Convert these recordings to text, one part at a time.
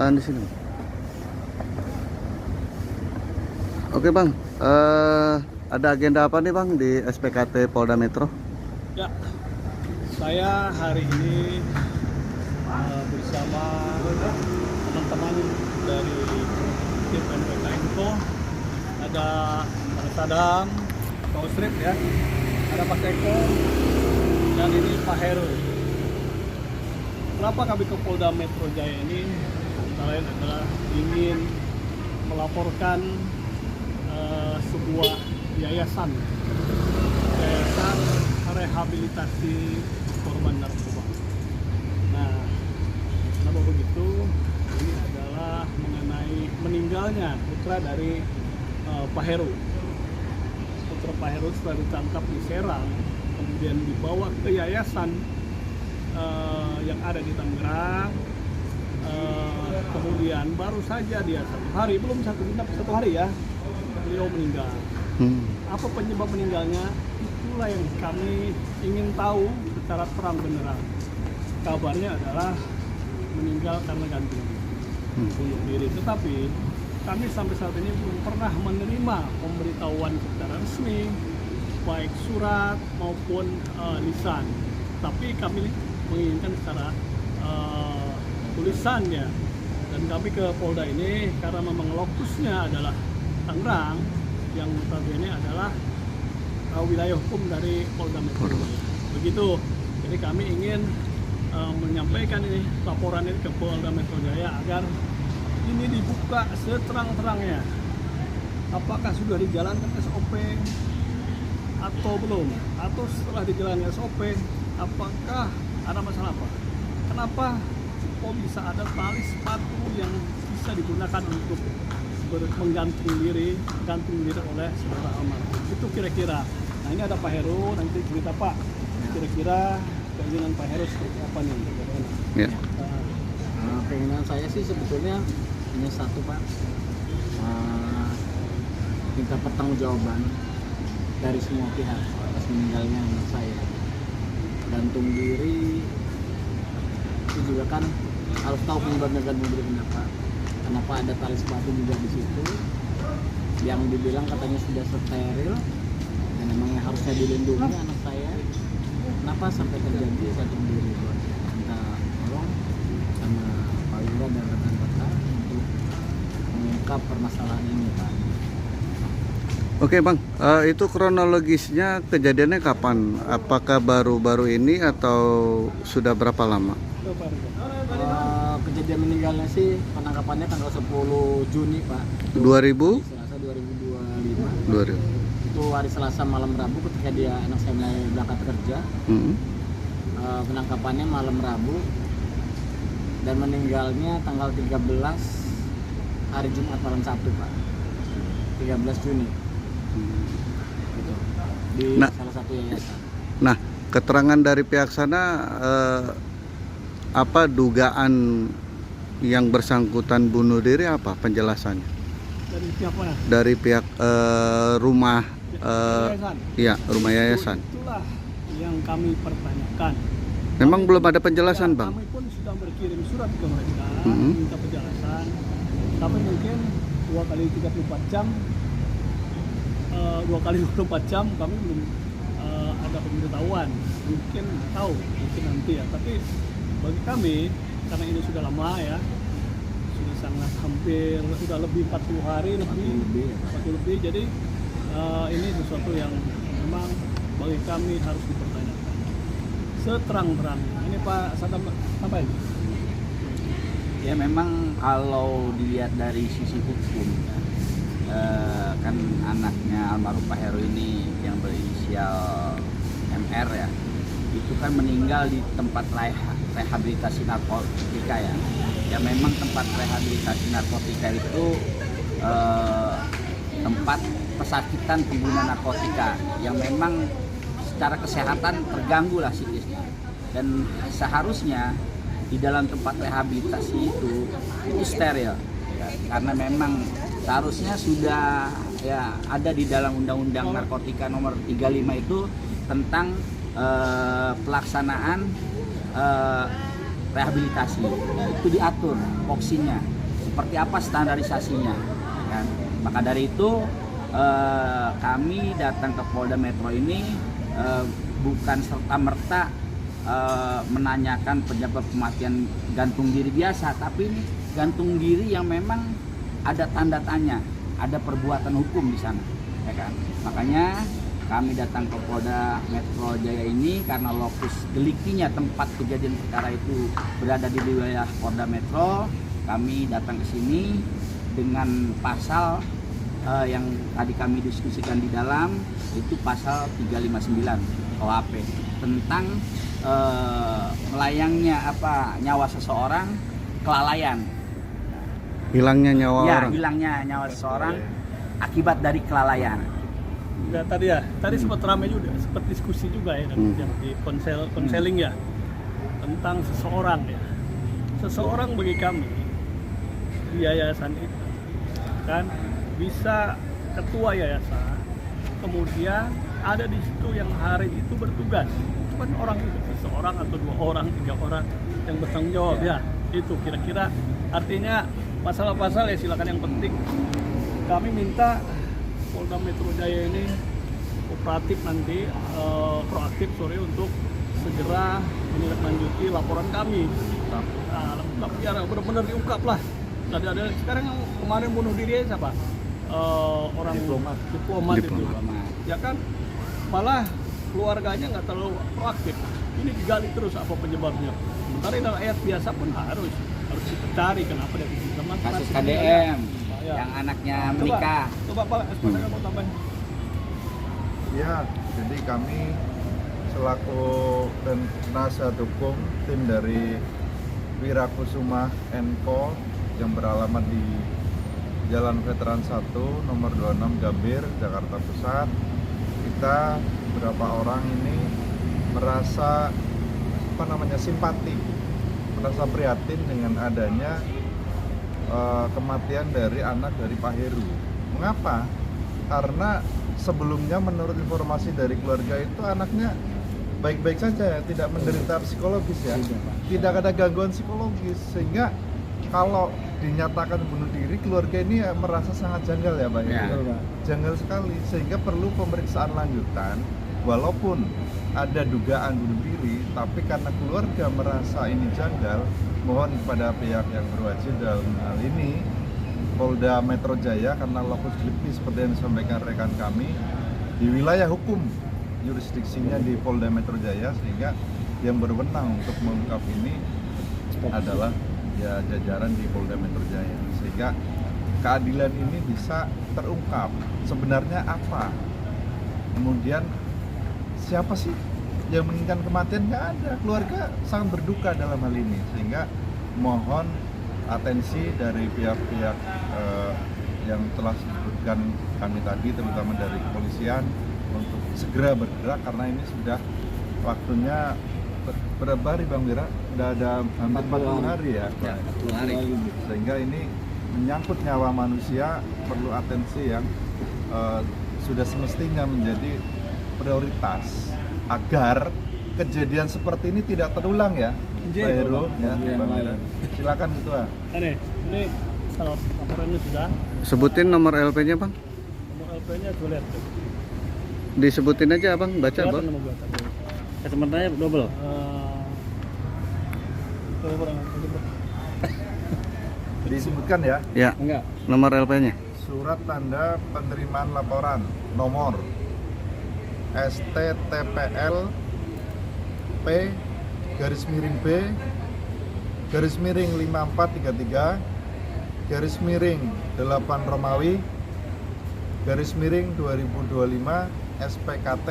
Di sini. Oke bang, ada agenda apa nih bang di SPKT Polda Metro? Ya, saya hari ini bersama teman-teman dari tim MPK Info, ada Pak Sadam, Pak Usrip ya, ada Pak Eko, dan ini Pak Heru. Kenapa kami ke Polda Metro Jaya ini? Antara lain adalah ingin melaporkan sebuah yayasan rehabilitasi korban narkoba. Nah, kenapa begitu? Ini adalah mengenai meninggalnya putra dari Pak Heru. Putra Pak Heru setelah ditangkap di Serang, kemudian dibawa ke yayasan yang ada di Tangerang. Kemudian baru saja dia belum satu hari ya, beliau meninggal. Apa penyebab meninggalnya? Itulah yang kami ingin tahu secara terang benderang. Kabarnya adalah meninggal karena gantung diri. Tetapi kami sampai saat ini belum pernah menerima pemberitahuan secara resmi, baik surat maupun lisan. Tapi kami menginginkan secara tulisannya. Dan kami ke Polda ini karena memang lokusnya adalah Tangerang, yang notabene adalah wilayah hukum dari Polda Metro. Begitu. Jadi kami ingin menyampaikan ini laporan ini ke Polda Metro Jaya agar ini dibuka seterang-terangnya. Apakah sudah dijalankan SOP atau belum? Atau setelah dijalankan SOP, apakah ada masalah apa? Kenapa kok bisa ada tali sepatu yang bisa digunakan untuk menggantung diri oleh saudara almarhum? Itu kira-kira. Nah, ini ada Pak Heru, nanti cerita Pak. Kira-kira keinginan Pak Heru seperti apa nih? Ya. Keinginan saya sih sebetulnya hanya satu Pak, minta pertanggungjawaban dari semua pihak atas meninggalnya anak saya. Gantung diri itu juga kan harus tahu penyebabnya gantung diri kenapa. Kenapa ada tali sepatu juga di situ yang dibilang katanya sudah steril dan memangnya harusnya dilindungi anak saya. Kenapa sampai terjadi gantung diri? Minta tolong sama Pak Lura dan rekan-rekan untuk mengungkap permasalahan ini Pak. Oke bang, itu kronologisnya kejadiannya kapan? Apakah baru-baru ini atau sudah berapa lama? Kejadian meninggalnya sih penangkapannya tanggal 10 Juni Pak. 2000? Selasa 2025. 2000. Itu hari Selasa malam Rabu ketika anak saya mau berangkat kerja. Penangkapannya malam Rabu dan meninggalnya tanggal 13 hari Jumat malam Sabtu Pak. 13 Juni. Gitu. Di salah satu yayasan. Nah, keterangan dari pihak sana apa dugaan yang bersangkutan bunuh diri, apa penjelasannya? Dari pihak mana? Dari pihak rumah Yayasan. ya, rumah yayasan. Itulah yang kami pertanyakan. Memang belum ada penjelasan, Bang. Kami pun sudah berkirim surat ke mereka minta penjelasan. Tapi mungkin 2 kali 34 jam 2 kali 24 jam kami belum ada pemberitahuan. Mungkin tahu, mungkin nanti ya. Tapi bagi kami, karena ini sudah lama ya, sudah sangat hampir, sudah lebih 40 hari lebih, 40 lebih. Jadi ini sesuatu yang memang bagi kami harus dipertanyakan seterang-terangnya. Ini Pak Sadam sampai. Ya memang kalau dilihat dari sisi hukum kan anaknya almarhum Pak Heru ini yang berinisial MR ya, itu kan meninggal di tempat rehabilitasi narkotika ya. Ya memang tempat rehabilitasi narkotika itu tempat pesakitan pengguna narkotika yang memang secara kesehatan terganggu lah psikisnya. Dan seharusnya di dalam tempat rehabilitasi itu steril ya, karena memang seharusnya sudah ya ada di dalam Undang-Undang Narkotika nomor 35 itu tentang pelaksanaan rehabilitasi. Nah, itu diatur opsinya, seperti apa standarisasinya, ya kan? Maka dari itu kami datang ke Polda Metro ini bukan serta-merta menanyakan penyebab kematian gantung diri biasa, tapi ini gantung diri yang memang ada tanda tanya, ada perbuatan hukum di sana, ya kan? Makanya kami datang ke Polda Metro Jaya ini karena lokus deliktinya, tempat kejadian perkara itu berada di wilayah Polda Metro. Kami datang ke sini dengan pasal yang tadi kami diskusikan di dalam, itu pasal 359 KUHP tentang melayangnya nyawa seseorang, kelalaian. Hilangnya nyawa Ya, orang. hilangnya nyawa seseorang akibat dari kelalaian. Ya, tadi sempat ramai juga, sempat diskusi juga ya yang di konseling ya tentang seseorang ya. Seseorang bagi kami di yayasan itu kan bisa ketua yayasan, kemudian ada di situ yang hari itu bertugas, bukan orang itu, seseorang atau 2 orang, 3 orang yang bertanggung jawab ya. Itu kira-kira artinya pasal-pasal ya, silakan. Yang penting kami minta Polda Metro Jaya ini kooperatif nanti, proaktif untuk segera menindaklanjuti laporan kami. Biar benar-benar diungkap lah. Ada sekarang yang kemarin bunuh diri siapa? Orang diplomat itu, ya kan? Malah keluarganya nggak terlalu proaktif. Ini digali terus apa penyebabnya. Sementara dalam ayat biasa pun harus dicari kenapa dia bisa teman. Kasus KDM yang anaknya menikah. Coba Pak, SPK mau tambahin. Ya, jadi kami selaku dan penasihat hukum tim dari Wirakusuma & yang beralamat di Jalan Veteran 1 nomor 26 Gambir, Jakarta Pusat. Kita beberapa orang ini merasa simpati, merasa prihatin dengan adanya kematian dari anak dari Pak Heru. Mengapa? Karena sebelumnya menurut informasi dari keluarga itu anaknya baik-baik saja, tidak menderita psikologis ya, tidak ada gangguan psikologis, sehingga kalau dinyatakan bunuh diri, keluarga ini merasa sangat janggal ya Pak ya. Janggal sekali, sehingga perlu pemeriksaan lanjutan. Walaupun ada dugaan bunuh diri, tapi karena keluarga merasa ini janggal, mohon kepada pihak yang berwajib dalam hal ini Polda Metro Jaya, karena lokus delikti seperti yang disampaikan rekan kami di wilayah hukum jurisdiksinya di Polda Metro Jaya, sehingga yang berwenang untuk mengungkap ini adalah ya jajaran di Polda Metro Jaya, sehingga keadilan ini bisa terungkap sebenarnya apa, kemudian siapa sih yang menginginkan kematian. Nggak ada, keluarga sangat berduka dalam hal ini, sehingga mohon atensi dari pihak-pihak yang telah disebutkan kami tadi, terutama dari kepolisian, untuk segera bergerak, karena ini sudah waktunya berapa hari Bang Wira? Sudah ada hampir 40 hari ya, 40 hari. Sehingga ini menyangkut nyawa manusia, perlu atensi yang sudah semestinya menjadi prioritas agar kejadian seperti ini tidak terulang ya. Pak Heru, ya, Bang Wira. Silakan Ketua. Ini kalau laporannya sudah, Sebutin nomor LP-nya Bang. nomor LP-nya tuh lihat tuh. Disebutin aja Bang, baca Kelihatan Bang. nama gua tadi. Kesempatannya double. Coba kurang. Disebutkan ya, Ya, Enggak. nomor LP-nya. surat tanda penerimaan laporan nomor STTPL P garis miring B garis miring 5433 garis miring 8 Romawi garis miring 2025 SPKT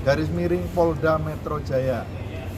garis miring Polda Metro Jaya